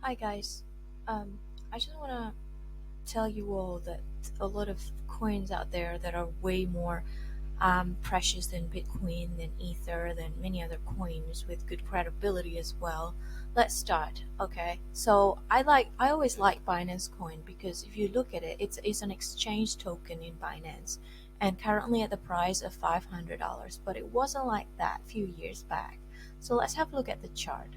Hi guys. I just want to tell you all that a lot of coins out there that are way more precious than Bitcoin, than Ether, than many other coins with good credibility as well. Let's start. Okay. So I always like Binance Coin because if you look at it, it's an exchange token in Binance, and currently at the price of $500. But it wasn't like that a few years back. So let's have a look at the chart.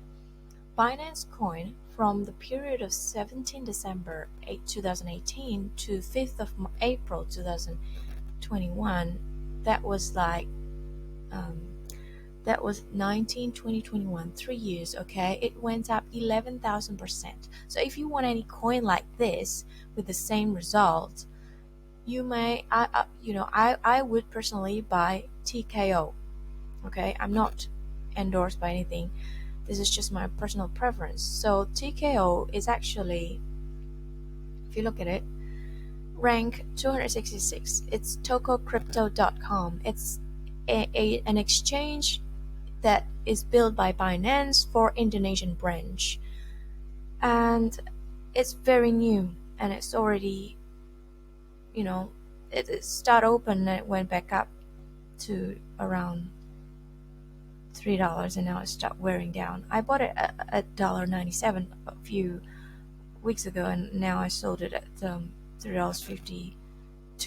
Binance Coin from the period of 17 December 2018 to 5th of April 2021, that was like um, that was 19 20 21, 3 years. Okay, it went up 11,000%. So if you want any coin like this with the same result, you may I would personally buy TKO. Okay, I'm not endorsed by anything. This is just my personal preference. So TKO is actually, if you look at it, rank 266. It's tokocrypto.com. It's an exchange that is built by Binance for Indonesian branch. And it's very new, and it's already, it start open and it went back up to around $3, and now it stopped wearing down. I bought it at $1.97 a few weeks ago, and now I sold it at $3.52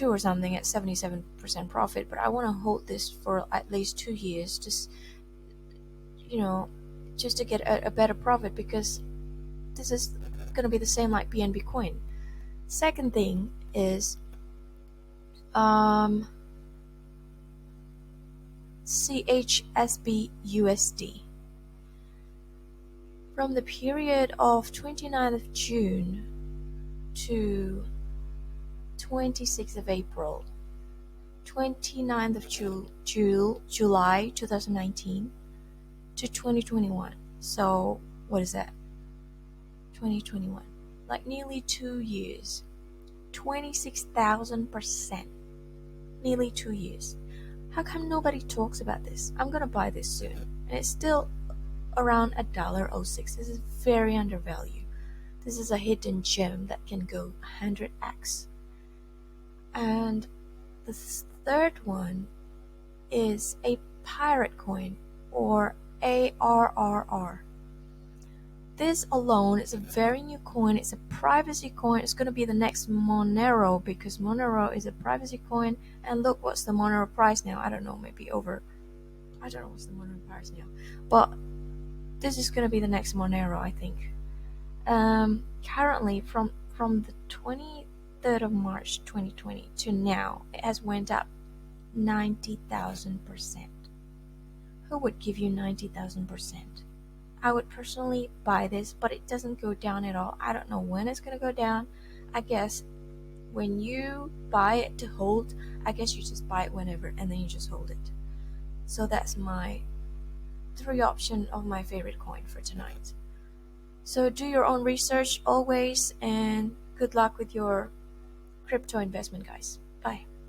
or something at 77% profit. But I want to hold this for at least 2 years, you know, just to get a better profit, because this is going to be the same like BNB coin. Second thing is CHSB USD. From the period of 29th of June to 26th of April, 29th of July 2019 to 2021. So what is that? 2021. Like nearly 2 years. 26,000%. Nearly 2 years. How come nobody talks about this? I'm gonna buy this soon, and it's still around $1.06. This is very undervalued. This is a hidden gem that can go 100x. And the third one is a pirate coin, or ARRR. This alone is a very new coin. It's a privacy coin. It's going to be the next Monero, because Monero is a privacy coin. And look, what's the Monero price now? I don't know, maybe over, I don't know what's the Monero price now. But this is going to be the next Monero, I think. Currently, from the 23rd of March 2020 to now, it has went up 90,000%. Who would give you 90,000%? I would personally buy this, but it doesn't go down at all. I don't know when it's going to go down. I guess when you buy it to hold, I guess you just buy it whenever and then you just hold it. So that's my 3 option of my favorite coin for tonight. So do your own research always, and good luck with your crypto investment, guys. Bye.